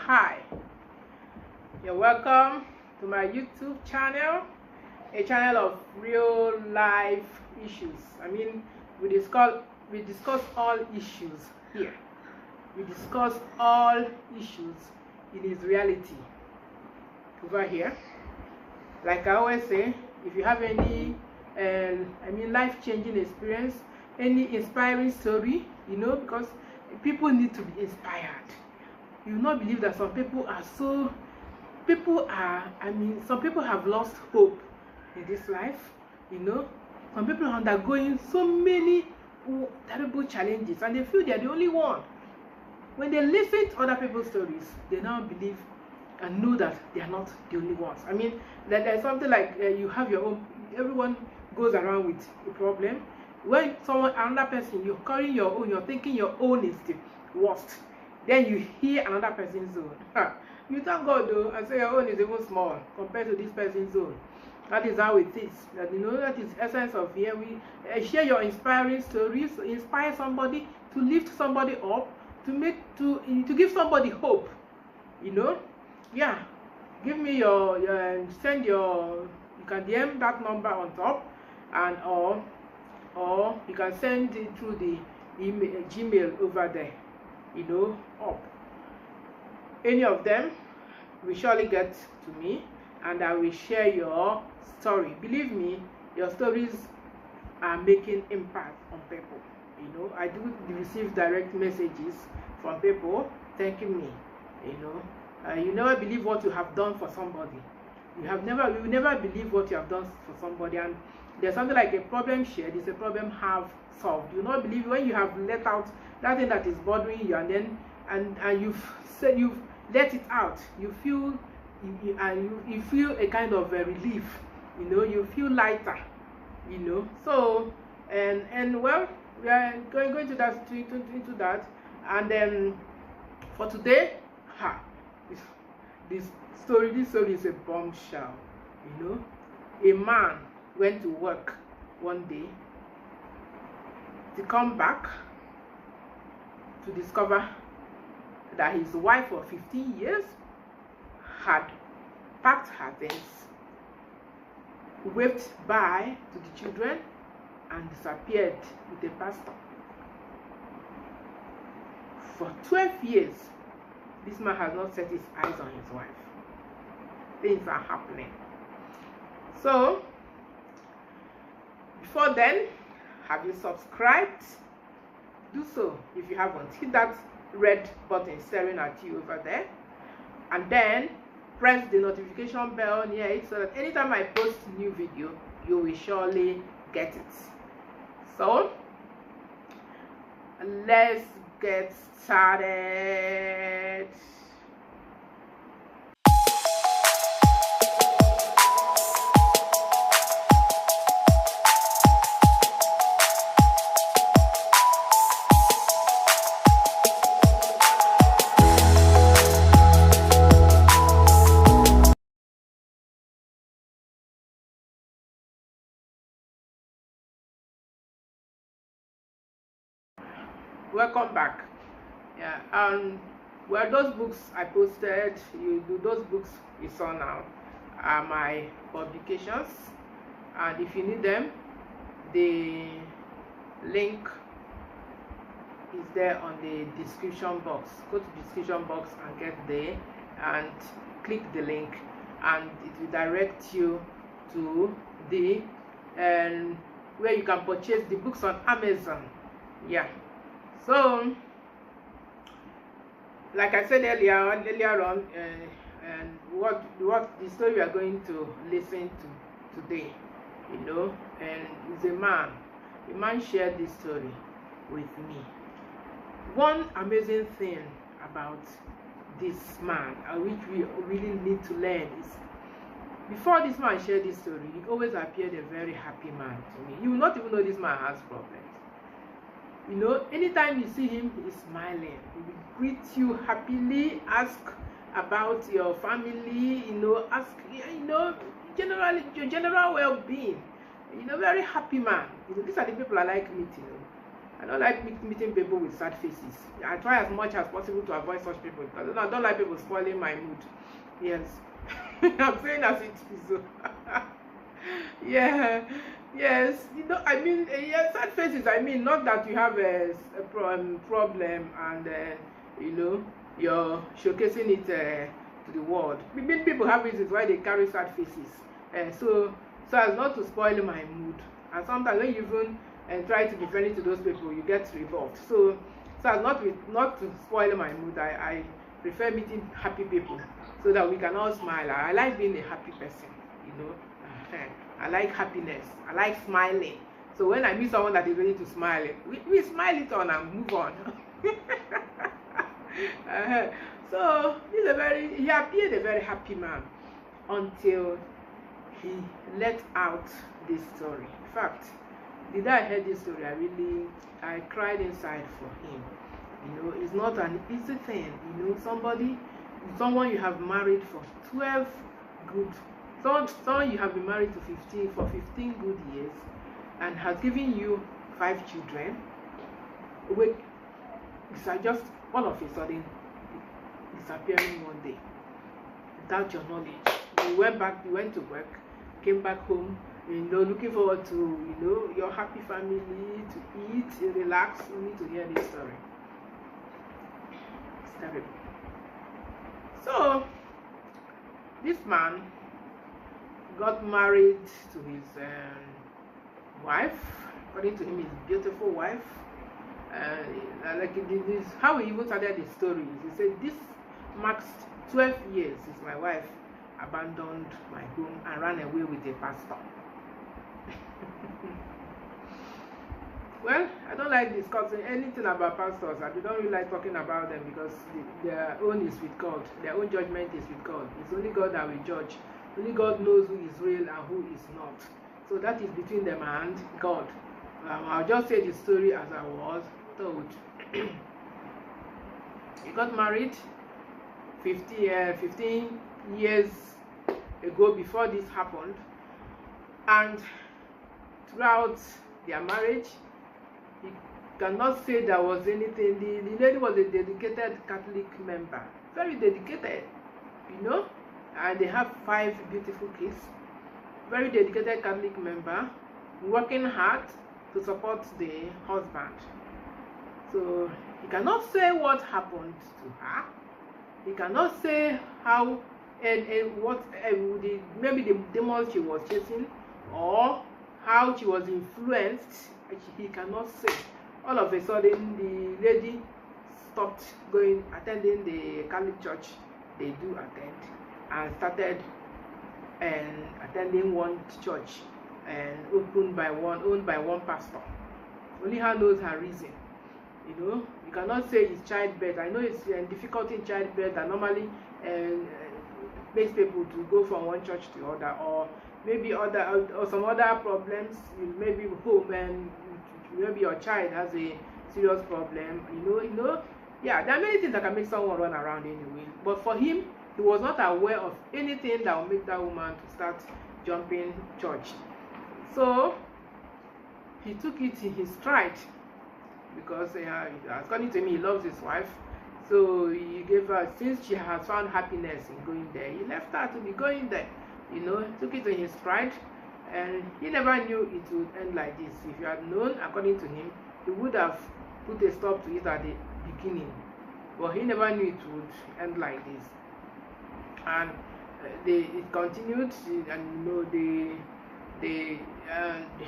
Hi, you're welcome to my YouTube channel, a channel of real life issues. We discuss all issues here. We discuss all issues in its reality over here. Like I always say, if you have any life-changing experience, any inspiring story, because people need to be inspired. You will not believe that some people have lost hope in this life. Some people are undergoing so many terrible challenges and they feel they are the only one. When they listen to other people's stories, they now believe and know that they are not the only ones. There's something like you have your own. Everyone goes around with a problem. When another person, you're carrying your own, you're thinking your own is the worst. Then you hear another person's own. You thank God though, and say your own is even small compared to this person's own. That is how it is. That is the essence of here. We share your inspiring stories, to inspire somebody, to lift somebody up, to give somebody hope. Yeah. Give me your you can DM that number on top, and or you can send it through the email, Gmail over there. Up. Any of them will surely get to me, and I will share your story. Believe me, your stories are making impact on people. I do receive direct messages from people thanking me. You never believe what you have done for somebody. You will never believe what you have done for somebody. And there's something like a problem shared is a problem half solved. You not believe when you have let out that thing that is bothering you, and then and you've let it out. You feel you feel a kind of relief. You feel lighter. So and well, we are going into that, and then for today, this story is a bombshell. A man went to work one day to come back to discover that his wife for 15 years had packed her things, waved bye to the children, and disappeared with a pastor. For 12 years, this man has not set his eyes on his wife. Things are happening. So, before then, have you subscribed? Do so if you haven't. Hit that red button staring at you over there, and then press the notification bell near it so that anytime I post new video, you will surely get it. So, let's get started. Welcome back. Well, those books I posted, those books you saw now are my publications, and if you need them, the link is there on the description box. Go to the description box and get there and click the link, and it will direct you to the where you can purchase the books on Amazon. Yeah. So, like I said earlier on, and what the story we are going to listen to today, and is a man. A man shared this story with me. One amazing thing about this man, which we really need to learn, is before this man shared this story, he always appeared a very happy man to me. You will not even know this man has problems. Anytime you see him, he is smiling. He will greet you happily, ask about your family, ask, generally your general well-being. Very happy man. These are the people I like meeting. I don't like meeting people with sad faces. I try as much as possible to avoid such people because I don't like people spoiling my mood. Yes. I'm saying as it is. Yeah. Yes. You know, I mean, yeah, sad faces. I mean, not that you have a problem and you know, you're showcasing it to the world. Many people have reasons why they carry sad faces. So as not to spoil my mood. And sometimes when you even try to be friendly to those people, you get revolved. So as not to spoil my mood, I prefer meeting happy people so that we can all smile. I like being a happy person, you know. I like happiness. I like smiling. So when I meet someone that is ready to smile, we smile it on and move on. So he appeared a very happy man until he let out this story. In fact, the day I heard this story, I cried inside for him. You know, it's not an easy thing. You know, someone you have married for 12 good, someone you have been married to 15 good years, and has given you 5 children. Wait, these are just all of a sudden disappearing one day without your knowledge. You went to work, came back home, you know, looking forward to, you know, your happy family, to eat, relax. You need to hear this story. It's terrible. So this man got married to his wife. According to him, his beautiful wife. Like this, how he even started the story. He said, "This marks 12 years since my wife abandoned my home and ran away with a pastor." Well, I don't like discussing anything about pastors. I don't really like talking about them because their own is with God. Their own judgment is with God. It's only God that will judge. Only God knows who is real and who is not. So that is between them and God. I'll just say the story as I was told. He got married 15 years ago before this happened. And throughout their marriage, he cannot say there was anything. The lady was a dedicated Catholic member, very dedicated, you know, and they have 5 beautiful kids. Very dedicated Catholic member, working hard to support the husband. So he cannot say what happened to her. He cannot say how and what maybe the demons she was chasing, or how she was influenced. He cannot say. All of a sudden, the lady stopped attending the Catholic church they do attend, and started attending one church and owned by one pastor. Only her knows her reason. You know, you cannot say it's childbirth. I know it's difficult in childbirth that normally makes people to go from one church to the other, or maybe some other problems, maybe home, and maybe your child has a serious problem. You know, yeah, there are many things that can make someone run around anyway. But for him, he was not aware of anything that would make that woman to start jumping church. So he took it in his stride, because according to me, he loves his wife. So he gave her, since she has found happiness in going there, he left her to be going there. You know, took it in his stride, and he never knew it would end like this. If you had known, according to him, he would have put a stop to it at the beginning. But he never knew it would end like this. And it continued, and you know, the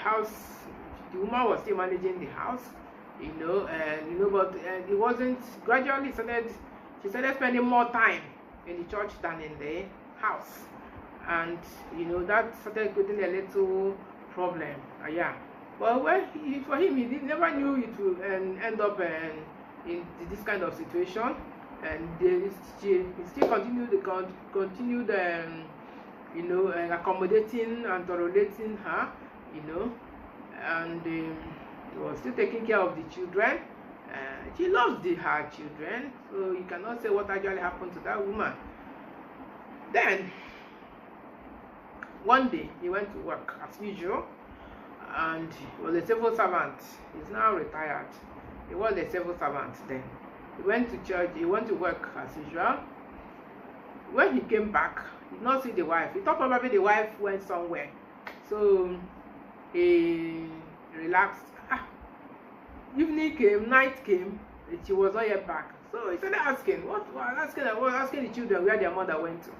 house, the woman was still managing the house, you know, and you know, but it wasn't. Gradually, she started spending more time in the church than in the house, and you know, that started creating a little problem. Yeah, but for him, he never knew it would end up in this kind of situation, and he still continued you know, accommodating and tolerating her, you know, and he was still taking care of the children. She loves her children, so you cannot say what actually happened to that woman. Then one day he went to work as usual, and he was a civil servant. He's now retired. He was a civil servant then. He went to church, he went to work as usual. When he came back, he did not see the wife. He thought probably the wife went somewhere. So he relaxed. Evening came, night came, she was not yet back. So he started asking, asking the children where their mother went to.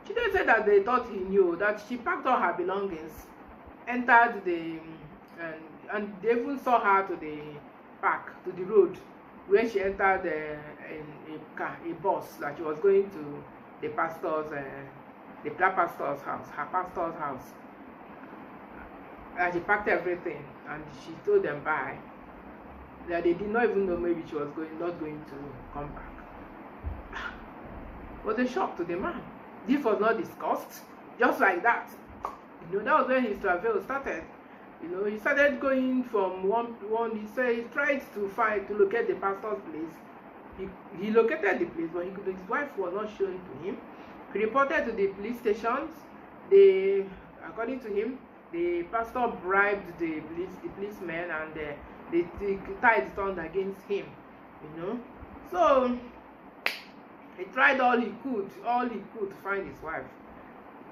Children said that they thought he knew, that she packed all her belongings, entered the and they even saw her to the park, to the road, where she entered in a bus, that she was going to the pastor's house, her pastor's house. And she packed everything, and she told them bye. That they did not even know maybe she was not going to come back. It was a shock to the man. This was not discussed, just like that. You know, that was when his travel started. You know, he started going from one. He said he tried to locate the pastor's place. He located the place, but his wife was not shown to him. He reported to the police stations. According to him, the pastor bribed the policemen, and the tide turned against him. You know, so he tried all he could to find his wife.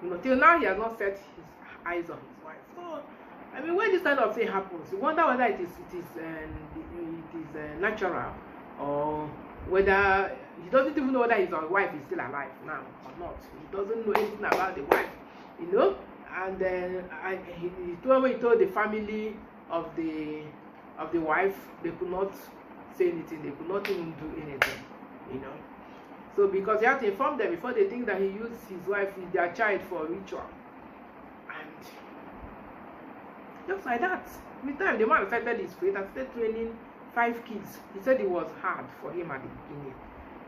You know, till now he has not set his eyes on his wife. So, I mean, when this kind of thing happens, you wonder whether it is natural, or whether he doesn't even know whether his wife is still alive now or not. He doesn't know anything about the wife, you know. And then he told the family of the wife, they could not say anything. They could not even do anything, you know. So because he had to inform them before they think that he used his wife, their child, for ritual. And just like that, with time, the man accepted his fate and started training 5 kids. He said it was hard for him at the beginning.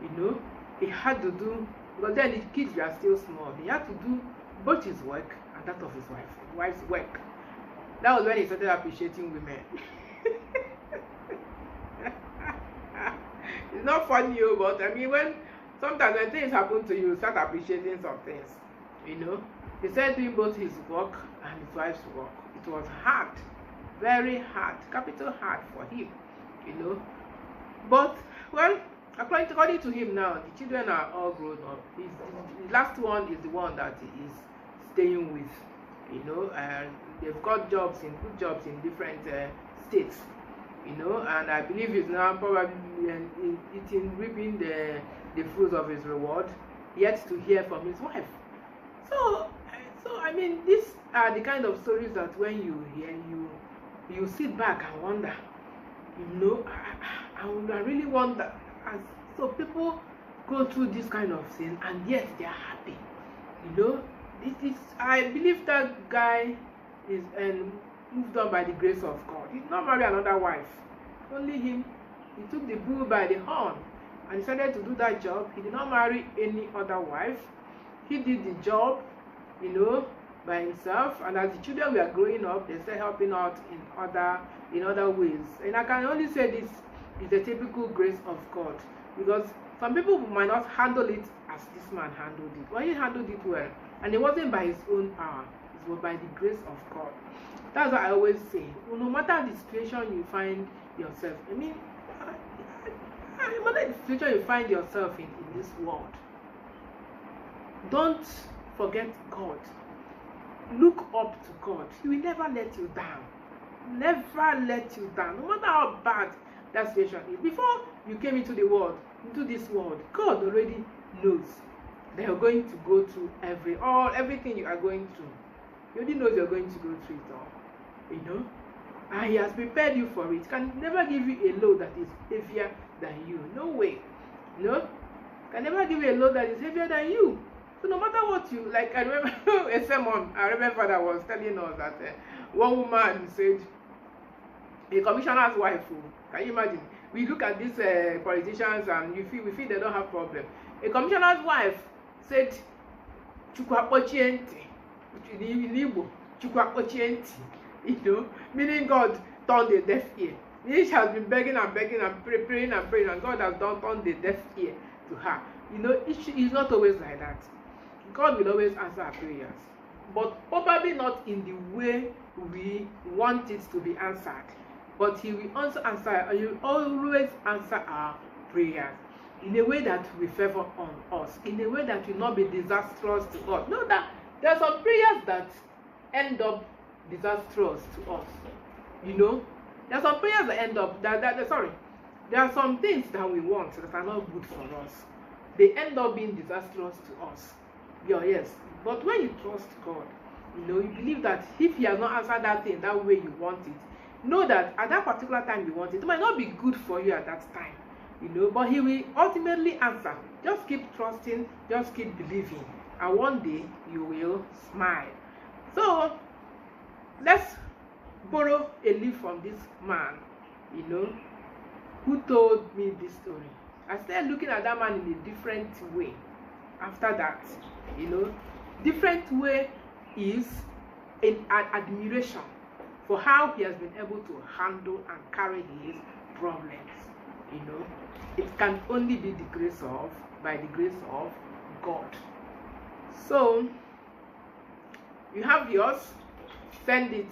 You know, he had to do, because then the kids were still small. He had to do both his work and that of his wife's work. That was when he started appreciating women. It's not funny, but I mean, sometimes when things happen to you, you start appreciating some things. You know, he started doing both his work and his wife's work. It was hard, very hard, capital hard for him. You know, but well, according to him now, the children are all grown up. The last one is the one that he is staying with. You know, and they've got good jobs in different states. You know, and I believe he's now probably reaping the fruits of his reward, yet to hear from his wife. So I mean, these are the kind of stories that when you hear, you sit back and wonder. You know, I really wonder. So people go through this kind of thing, and yet they are happy. You know, I believe that guy is moved on by the grace of God. He did not marry another wife. Only him. He took the bull by the horn and decided to do that job. He did not marry any other wife. He did the job, you know, by himself. And as the children were growing up, they started helping out in other ways. And I can only say this is the typical grace of God, because some people might not handle it as this man handled it. But he handled it well, and it wasn't by his own power. It was by the grace of God. That's what I always say. No matter the situation you find yourself, I mean, no matter the situation you find yourself in this world, don't forget God. Look up to God. He will never let you down. Never let you down. No matter how bad that situation is. Before you came into this world, God already knows that you're going to go through everything you are going through. He already knows you're going to go through it all. You know? And he has prepared you for it. He can never give you a load that is heavier than you. No way. No? Can never give you a load that is heavier than you. So no matter what you, like I remember a sermon, I remember that was telling us that one woman said, a commissioner's wife, can you imagine? We look at these politicians and we feel they don't have problem. A commissioner's wife said, Chukwapochienti, in Igbo, Chukwapochienti, you know, meaning God turned a deaf ear. She has been begging and begging and praying and praying, and God has turned the deaf ear to her. You know, it's not always like that. God will always answer our prayers. but probably not in the way we want it to be answered. But he will also answer, he will always answer our prayers in a way that will favor on us, in a way that will not be disastrous to us. Know that there are some prayers that end up disastrous to us. You know, there are some prayers that end up there are some things that we want that are not good for us. They end up being disastrous to us. Yes, but when you trust God, you know, you believe that if he has not answered that thing that way you want it, know that at that particular time you want it, it might not be good for you at that time, you know, but he will ultimately answer. Just keep trusting, just keep believing, and one day you will smile. So let's borrow a leaf from this man, you know, who told me this story. I started looking at that man in a different way after that, you know. Different way is in admiration for how he has been able to handle and carry his problems. You know, it can only be by the grace of God. So you have yours, send it.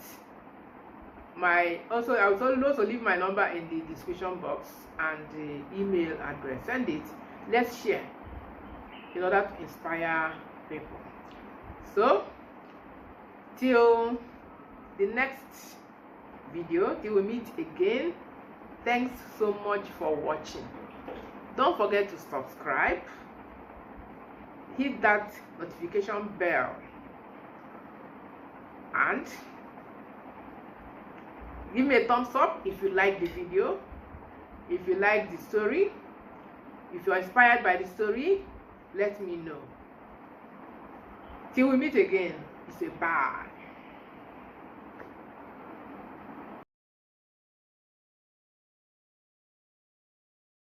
I will also leave my number in the description box and the email address. Send it. Let's share in order to inspire people. So till the next video, till we meet again, thanks so much for watching. Don't forget to subscribe, hit that notification bell, and give me a thumbs up if you like the video, if you like the story, if you're inspired by the story. Let me know. Till we meet again, it's a bye.